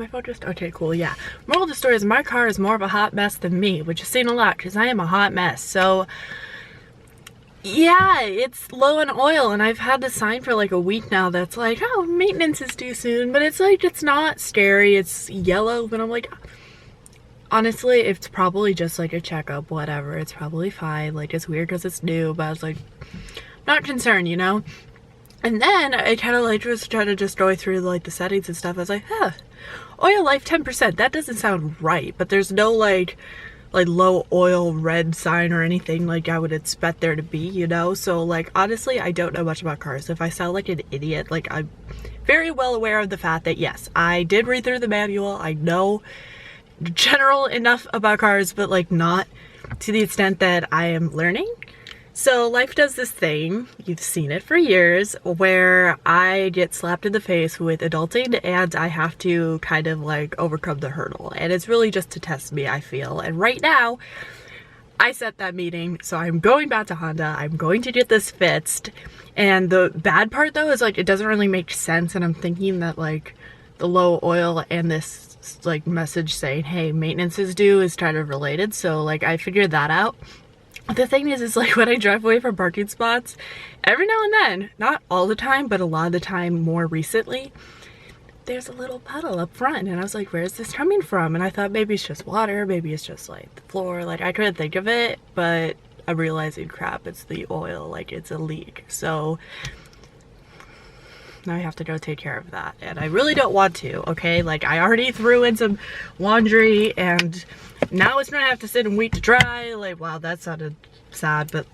my phone just, okay, cool, yeah. Moral of the story is my car is more of a hot mess than me, which is saying a lot because I am a hot mess. So yeah, it's low on oil, and I've had this sign for like a week now that's like, oh, maintenance is due soon, but it's like, it's not scary, it's yellow, but I'm like, honestly, it's probably just like a checkup, whatever, it's probably fine. Like, it's weird because it's new, but I was like, not concerned, you know? And then I kind of like just try to just go through like the settings and stuff. I was like, huh, oil life 10%. That doesn't sound right, but there's no like low oil red sign or anything like I would expect there to be, you know? So like, honestly, I don't know much about cars. If I sound like an idiot, like, I'm very well aware of the fact that yes, I did read through the manual. I know general enough about cars, but like not to the extent that I am learning. So life does this thing, you've seen it for years, where I get slapped in the face with adulting and I have to kind of like overcome the hurdle. And it's really just to test me, I feel. And right now, I set that meeting, so I'm going back to Honda. I'm going to get this fixed. And the bad part though is like, it doesn't really make sense. And I'm thinking that like the low oil and this like message saying, hey, maintenance is due is kind of related. So like, I figured that out. The thing is like when I drive away from parking spots, every now and then, not all the time, but a lot of the time more recently, there's a little puddle up front. And I was like, where's this coming from? And I thought maybe it's just water, maybe it's just like the floor. Like, I couldn't think of it, but I'm realizing, crap, it's the oil, like it's a leak. So now I have to go take care of that. And I really don't want to, okay? Like, I already threw in some laundry and now it's gonna have to sit and wait to dry. Like, wow, that sounded sad, but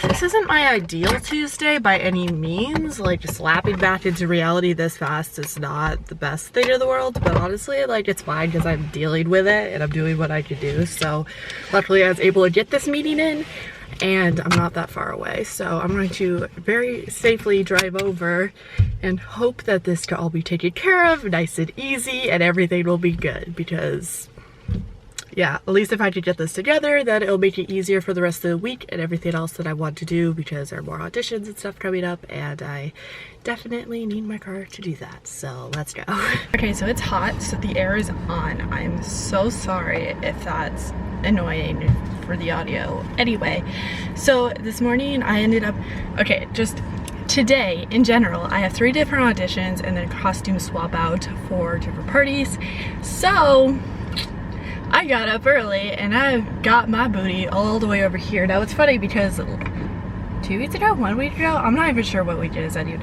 this isn't my ideal Tuesday by any means. Like, slapping back into reality this fast is not the best thing in the world, but honestly, like, it's fine because I'm dealing with it and I'm doing what I can do. So luckily I was able to get this meeting in and I'm not that far away. So I'm going to very safely drive over and hope that this can all be taken care of nice and easy and everything will be good, because yeah, at least if I could get this together, then it'll make it easier for the rest of the week and everything else that I want to do, because there are more auditions and stuff coming up and I definitely need my car to do that. So let's go. Okay, so it's hot, so the air is on. I'm so sorry if that's annoying for the audio. Anyway, so this morning I ended up, okay, just today in general, I have 3 different auditions and then costume swap out for different parties. So I got up early and I got my booty all the way over here. Now it's funny because 2 weeks ago, 1 week ago, I'm not even sure what week it is anyway.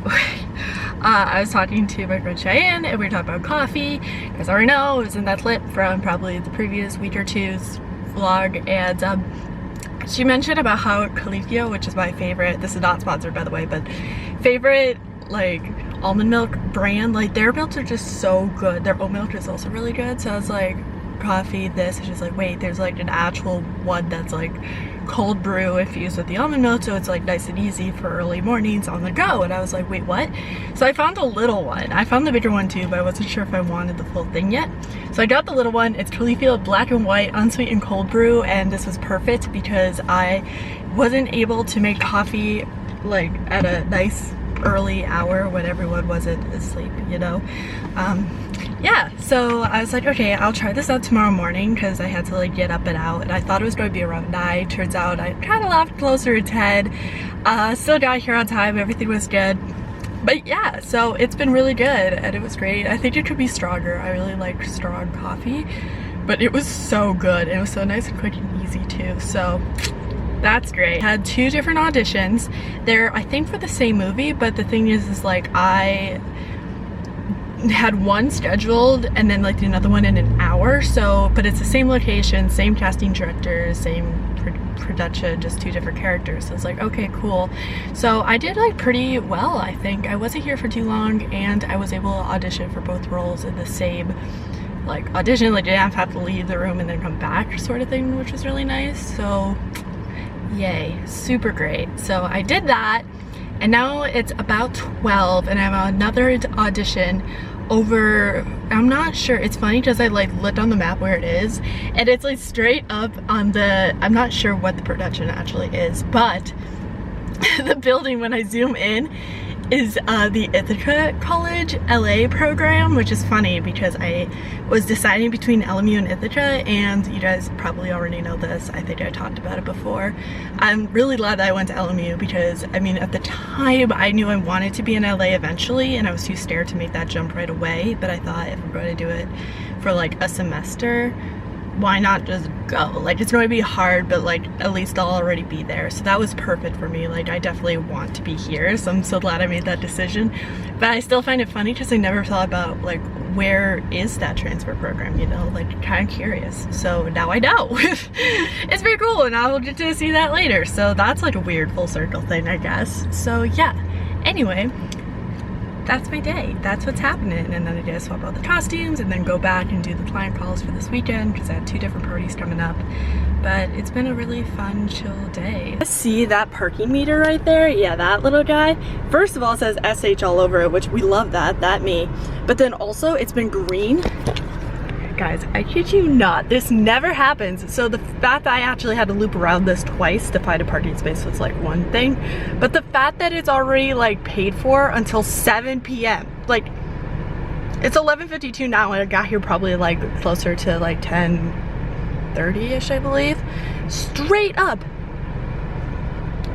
I was talking to my friend Cheyenne and we were talking about coffee, because I already know it was in that clip from probably the previous week or two's vlog, and she mentioned about how Califio, which is my favorite, this is not sponsored by the way, but favorite like almond milk brand, like their milks are just so good. Their oat milk is also really good. So I was like, coffee, this, and she's like, wait, there's like an actual one that's like cold brew infused with the almond milk, so it's like nice and easy for early mornings on the go. And I was like, wait, what? So I found a little one. I found the bigger one too, but I wasn't sure if I wanted the full thing yet. So I got the little one. It's Califio black and white unsweetened cold brew, and this was perfect because I wasn't able to make coffee like at a nice early hour when everyone wasn't asleep, you know. Yeah, so I was like, okay, I'll try this out tomorrow morning because I had to like get up and out, and I thought it was going to be around 9. Turns out I kind of left closer to 10. Still got here on time, everything was good. But yeah, so it's been really good and it was great. I think it could be stronger. I really like strong coffee, but it was so good. It was so nice and quick and easy too, so that's great. I had 2 different auditions. They're, I think, for the same movie, but the thing is like I had one scheduled and then like another one in an hour. So, but it's the same location, same casting director, same production, just 2 different characters. So it's like, okay, cool. So I did like pretty well, I think. I wasn't here for too long and I was able to audition for both roles in the same like audition. Like, I didn't have to leave the room and then come back sort of thing, which was really nice. So yay, super great. So I did that, and now it's about 12 and I have another audition over, I'm not sure, it's funny because I like looked on the map where it is and it's like straight up on the, I'm not sure what the production actually is, but the building, when I zoom in, is the Ithaca College LA program, which is funny because I was deciding between LMU and Ithaca, and you guys probably already know this. I think I talked about it before. I'm really glad that I went to LMU because, I mean, at the time I knew I wanted to be in LA eventually, and I was too scared to make that jump right away, but I thought if I'm going to do it for like a semester, why not just go? Like, it's going to be hard, but like at least I'll already be there. So that was perfect for me. Like, I definitely want to be here, so I'm so glad I made that decision. But I still find it funny because I never thought about like where is that transfer program, you know, like kind of curious. So now I know. It's very cool, and I'll get to see that later. So that's like a weird full circle thing, I guess. So yeah, anyway, that's my day. That's what's happening. And then I get to swap out the costumes and then go back and do the client calls for this weekend because I have 2 different parties coming up. But it's been a really fun, chill day. See that parking meter right there? Yeah, that little guy. First of all, it says SH all over it, which we love that me. But then also it's been green. Guys, I kid you not, this never happens. So the fact that I actually had to loop around this twice to find a parking space was like one thing, but the fact that it's already like paid for until 7 p.m. like, it's 11:52 now, and I got here probably like closer to like 10:30ish, I believe. Straight up,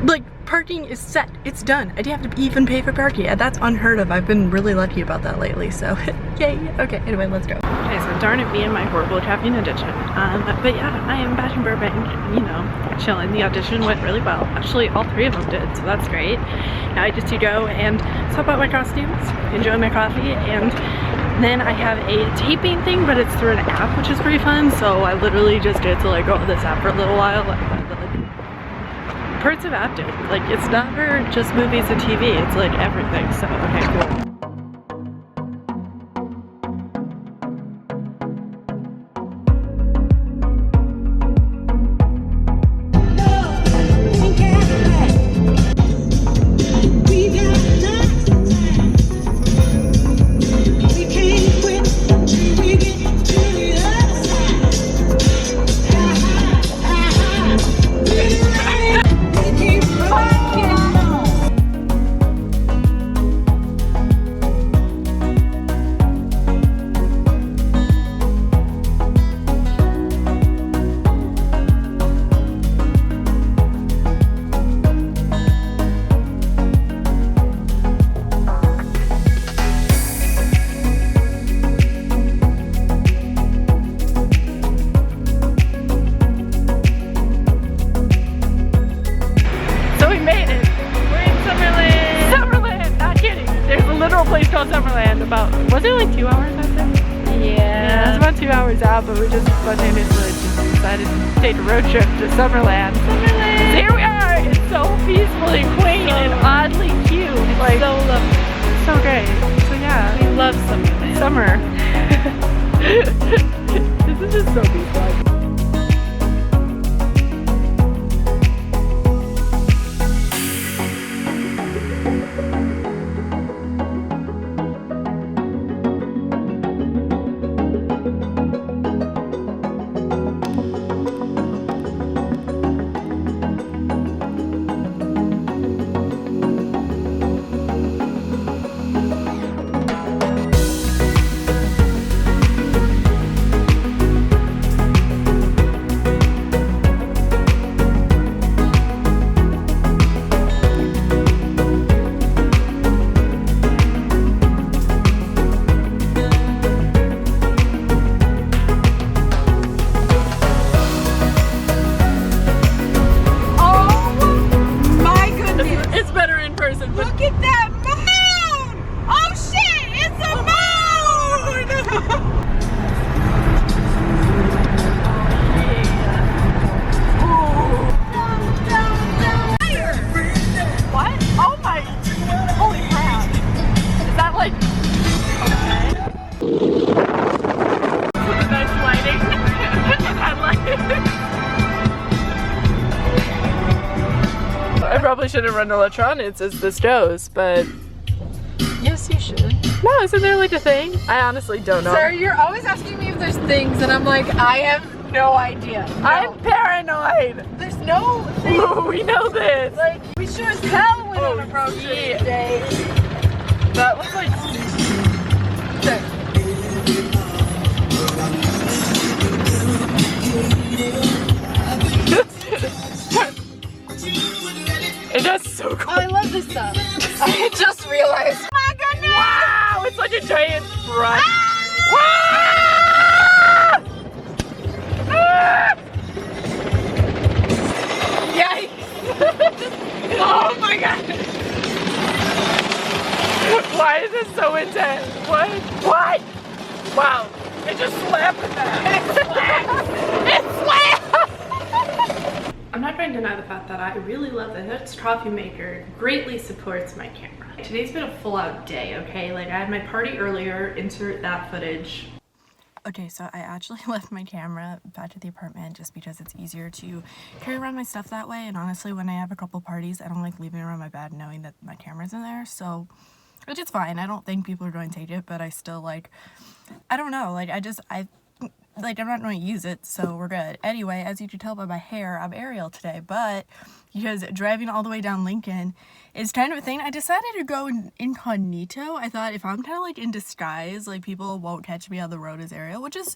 like, parking is set. It's done. I didn't have to even pay for parking, and that's unheard of. I've been really lucky about that lately, so yay. Okay, anyway, let's go. Okay, so darn it, me and my horrible caffeine addiction. But yeah, I am back in Burbank, you know, chilling. The audition went really well. Actually, all 3 of them did, so that's great. Now I just to go and swap out my costumes, enjoy my coffee, and then I have a taping thing, but it's through an app, which is pretty fun. So I literally just get to like go on this app for a little while. Parts of acting, like, it's never just movies and TV, it's like everything. So okay, cool. Place called Summerland. About, was it like 2 hours out there? Yeah, it's about 2 hours out, but we just spontaneously decided to take a road trip to Summerland. Summerland! So here we are! It's so peaceful and quaint and oddly cute. It's like, so lovely. It's so great. So yeah. We love Summerland. Summer. This is just so peaceful. Probably shouldn't run electronics as this goes, but yes, you should. No, isn't there like a thing? I honestly don't know. Sir, you're always asking me if there's things, and I'm like, I have no idea. No. I'm paranoid. There's no thing. Ooh, we know this. Like, we sure as hell went on a road trip today. That looks like... Okay. It does so cool. Oh, I love this stuff. I just realized. Oh my goodness! Wow, it's like a giant front. Ah! Ah! Yikes! Oh my god! Why is this so intense? What? What? Wow! It just slapped at that. It slapped! I'm not trying to deny the fact that I really love that this coffee maker greatly supports my camera. Today's been a full-out day, okay? Like, I had my party earlier, insert that footage. Okay, so I actually left my camera back at the apartment just because it's easier to carry around my stuff that way, and honestly, when I have a couple parties, I don't like leaving it around my bed knowing that my camera's in there, so... Which is fine, I don't think people are going to take it, but I still, like... I don't know, like, I'm not going to use it, so we're good. Anyway, as you can tell by my hair, I'm Ariel today, but because driving all the way down Lincoln is kind of a thing, I decided to go incognito. I thought if I'm kind of like in disguise, like people won't catch me on the road as Ariel, which is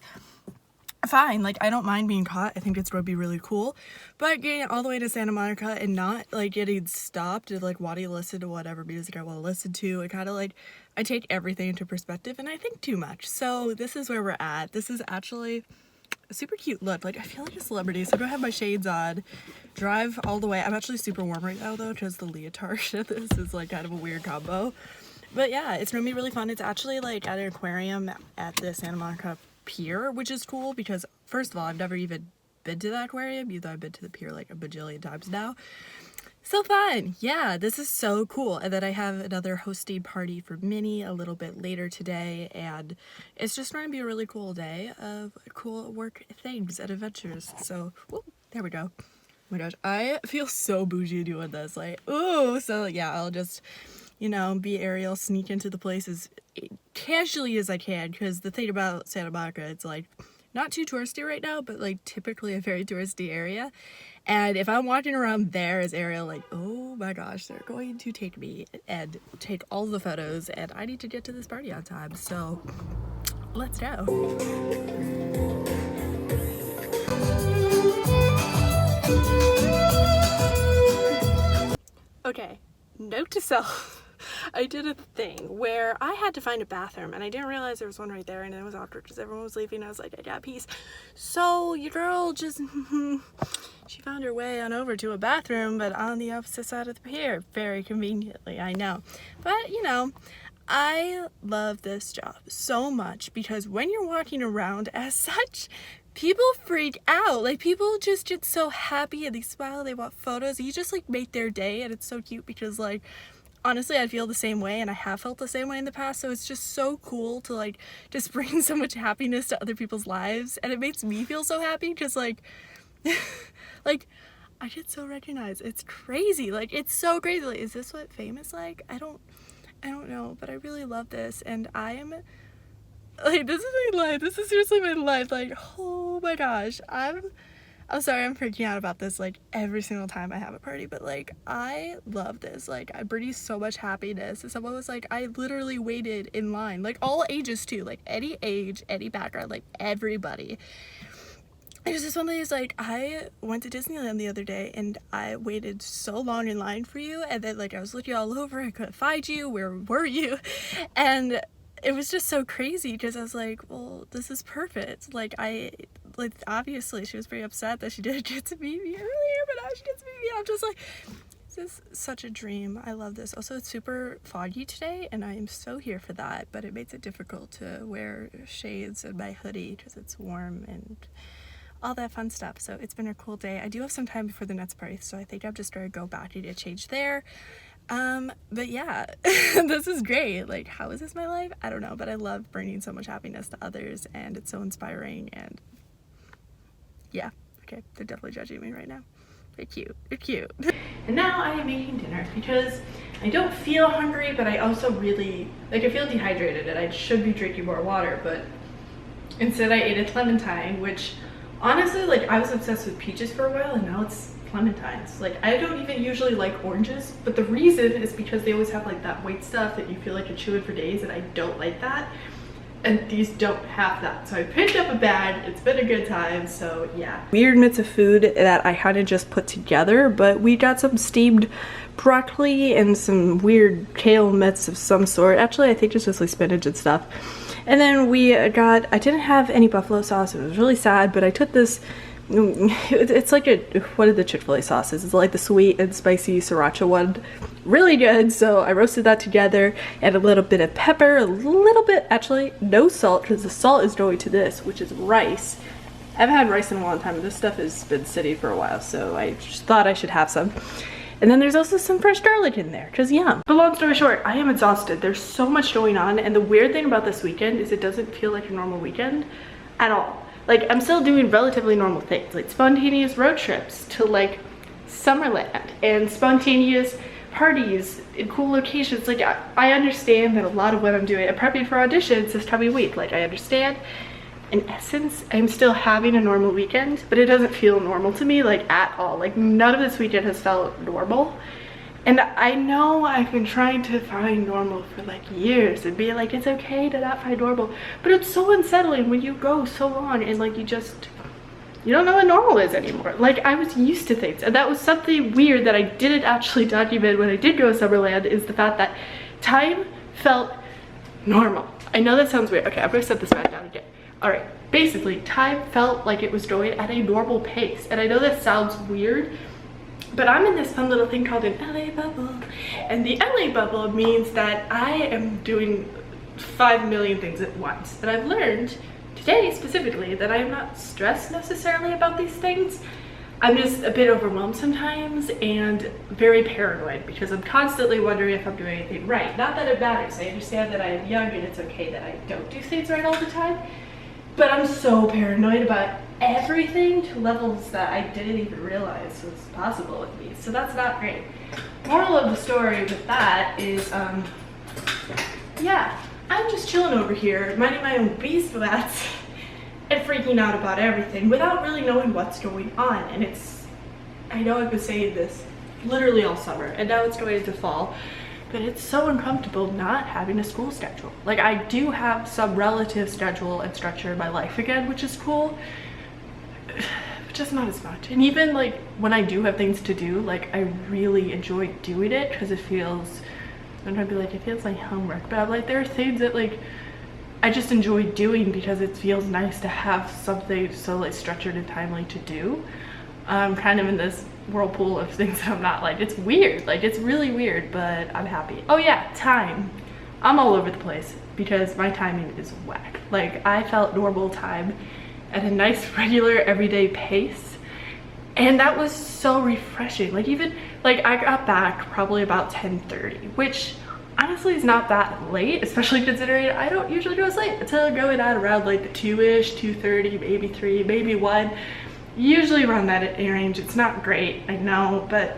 fine. Like, I don't mind being caught. I think it's going to be really cool. But getting all the way to Santa Monica and not like getting stopped and like wanting to listen to whatever music I want to listen to, it kind of like, I take everything into perspective and I think too much. So this is where we're at. This is actually a super cute look. Like, I feel like a celebrity, so I don't have my shades on. Drive all the way. I'm actually super warm right now though, because the leotard this is like kind of a weird combo. But yeah, it's gonna be really fun. It's actually like at an aquarium at the Santa Monica pier, which is cool because first of all, I've never even been to that aquarium, even though I've been to the pier like a bajillion times now. So fun. Yeah, this is so cool. And then I have another hosting party for Minnie a little bit later today, and it's just going to be a really cool day of cool work things and adventures. So whoop, there we go. Oh my gosh, I feel so bougie doing this, like, ooh. So yeah, I'll just, you know, be Ariel, sneak into the place as casually as I can, because the thing about Santa Monica, it's like not too touristy right now, but like typically a very touristy area. And if I'm walking around there as Ariel, like, oh my gosh, they're going to take me and take all the photos, and I need to get to this party on time. So let's go. Okay, note to self. I did a thing where I had to find a bathroom and I didn't realize there was one right there, and it was awkward because everyone was leaving. I was like, I got peace. So your girl just she found her way on over to a bathroom, but on the opposite side of the pier, very conveniently, I know. But you know, I love this job so much because when you're walking around as such, people freak out. Like, people just get so happy and they smile, they want photos. You just like make their day, and it's so cute because like, honestly, I feel the same way, and I have felt the same way in the past, so it's just so cool to like just bring so much happiness to other people's lives, and it makes me feel so happy because like like I get so recognized. It's crazy. Like, it's so crazy. Like, is this what fame is like? I don't know, but I really love this, and I'm like, this is my life. This is seriously my life. Like, oh my gosh, I'm sorry, I'm freaking out about this like every single time I have a party, but like, I love this. Like, I bring so much happiness. And someone was like, I literally waited in line, like all ages too, like any age, any background, like everybody. It was just one of these, like, I went to Disneyland the other day and I waited so long in line for you, and then like I was looking all over, I couldn't find you, where were you? And it was just so crazy because I was like, well, this is perfect. Like, obviously she was pretty upset that she didn't get to meet me earlier, but now she gets to meet me. I'm just like, this is such a dream. I love this. Also, it's super foggy today, and I am so here for that, but it makes it difficult to wear shades and my hoodie because it's warm and all that fun stuff. So it's been a cool day. I do have some time before the Nets party, so I think I'm just going to go back and get changed there. But yeah, this is great. Like, how is this my life? I don't know, but I love bringing so much happiness to others, and it's so inspiring. And yeah, okay, they're definitely judging me right now. They're cute. They're cute. And now I am making dinner because I don't feel hungry, but I also really, like, I feel dehydrated and I should be drinking more water, but instead I ate a clementine, which Honestly, like I was obsessed with peaches for a while and now it's clementines. Like I don't even usually like oranges, but the reason is because they always have like that white stuff that you feel like you're chewing for days, and I don't like that. And these don't have that. So I picked up a bag. It's been a good time, so yeah. Weird bits of food that I kind of just put together, but we got some steamed broccoli and some weird kale mitts of some sort. Actually, I think it's just like spinach and stuff. And then we got, I didn't have any buffalo sauce. It was really sad, but I took this, it's like a, what are the Chick-fil-A sauces? It's like the sweet and spicy sriracha one. Really good. So I roasted that together, and a little bit of pepper, a little bit, actually no salt, because the salt is going to this, which is rice. I haven't had rice in a long time, and this stuff has been sitting for a while, so I just thought I should have some. And then there's also some fresh garlic in there, because yum. But long story short, I am exhausted. There's so much going on, and the weird thing about this weekend is it doesn't feel like a normal weekend at all. Like, I'm still doing relatively normal things, like spontaneous road trips to like Summerland and spontaneous parties in cool locations. Like, I understand that a lot of what I'm doing, I'm prepping for auditions this time of week. Like, I understand. In essence, I'm still having a normal weekend, but it doesn't feel normal to me, like, at all. Like, none of this weekend has felt normal. And I know I've been trying to find normal for like years and be like, it's okay to not find normal, but it's so unsettling when you go so long and like you don't know what normal is anymore. Like, I was used to things, and that was something weird that I didn't actually document when I did go to Summerland, is the fact that time felt normal. I know that sounds weird. Okay, I'm gonna set this back down again. All right, basically time felt like it was going at a normal pace, and I know that sounds weird, but I'm in this fun little thing called an LA bubble, and the LA bubble means that I am doing 5 million things at once. And I've learned today specifically that I am not stressed necessarily about these things. I'm just a bit overwhelmed sometimes and very paranoid, because I'm constantly wondering if I'm doing anything right. Not that it matters. I understand that I am young and it's okay that I don't do things right all the time, but I'm so paranoid about everything to levels that I didn't even realize was possible with me. So that's not great. Moral of the story with that is, yeah, I'm just chilling over here, minding my own beeswax and freaking out about everything without really knowing what's going on. And it's, I know I've been saying this literally all summer, and now it's going into fall, but it's so uncomfortable not having a school schedule. Like, I do have some relative schedule and structure in my life again, which is cool, but just not as much. And even like when I do have things to do, like, I really enjoy doing it because it feels, sometimes I'd be like, it feels like homework, but I'm like, there are things that like I just enjoy doing because it feels nice to have something so like structured and timely to do. I'm kind of in this whirlpool of things that I'm not like, it's weird, like it's really weird, but I'm happy. Oh yeah, time. I'm all over the place because my timing is whack. Like, I felt normal time at a nice regular everyday pace, and that was so refreshing. Like, even like I got back probably about 10:30, which honestly is not that late, especially considering I don't usually go to sleep until going out around like the 2-ish, 2:30, maybe 3, maybe 1. Usually around that range. It's not great, I know, but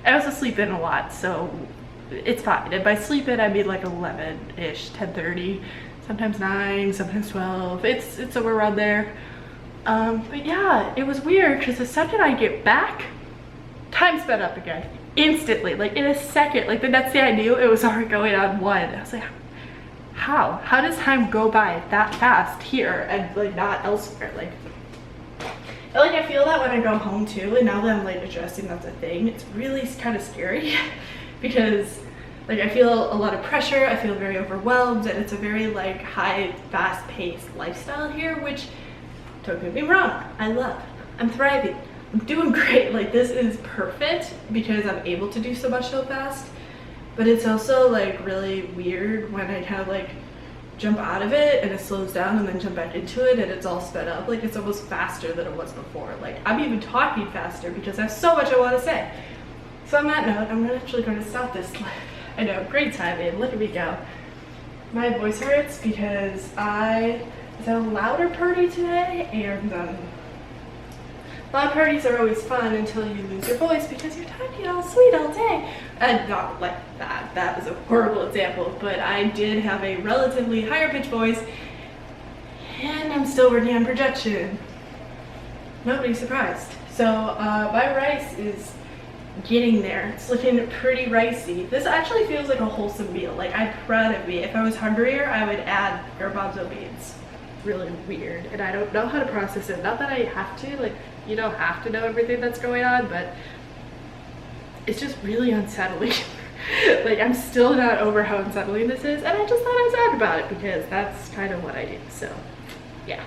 I also sleep in a lot, so it's fine. And by sleep in, I mean like 11-ish, 10:30, sometimes 9, sometimes 12. It's somewhere around there. But yeah, it was weird because the second I get back, time sped up again instantly, like in a second. Like the next day I knew it was already going on 1. I was like, how does time go by that fast here and like not elsewhere? Like, I feel that when I go home too, and now that I'm like addressing that's a thing, it's really kind of scary because like I feel a lot of pressure, I feel very overwhelmed, and it's a very like high, fast-paced lifestyle here, which, don't get me wrong, I love. I'm thriving, I'm doing great. Like, this is perfect because I'm able to do so much so fast, but it's also like really weird when I kind of like jump out of it and it slows down and then jump back into it and it's all sped up. Like, it's almost faster than it was before. Like, I'm even talking faster because I have so much I want to say. So on that note, I'm actually going to stop this. I know, great timing, look at me go. My voice hurts because I was at a louder party today, and loud parties are always fun until you lose your voice because you're talking all sweet all day. And not like that, that was a horrible example, but I did have a relatively higher pitched voice, and I'm still working on projection. nobody's surprised. So my rice is getting there. It's looking pretty ricey. This actually feels like a wholesome meal. Like, I'm proud of me. If I was hungrier, I would add garbanzo beans. Really weird, and I don't know how to process it. Not that I have to, like, you don't have to know everything that's going on, but it's just really unsettling. Like, I'm still not over how unsettling this is, and I just thought I was out about it because that's kind of what I do. So yeah.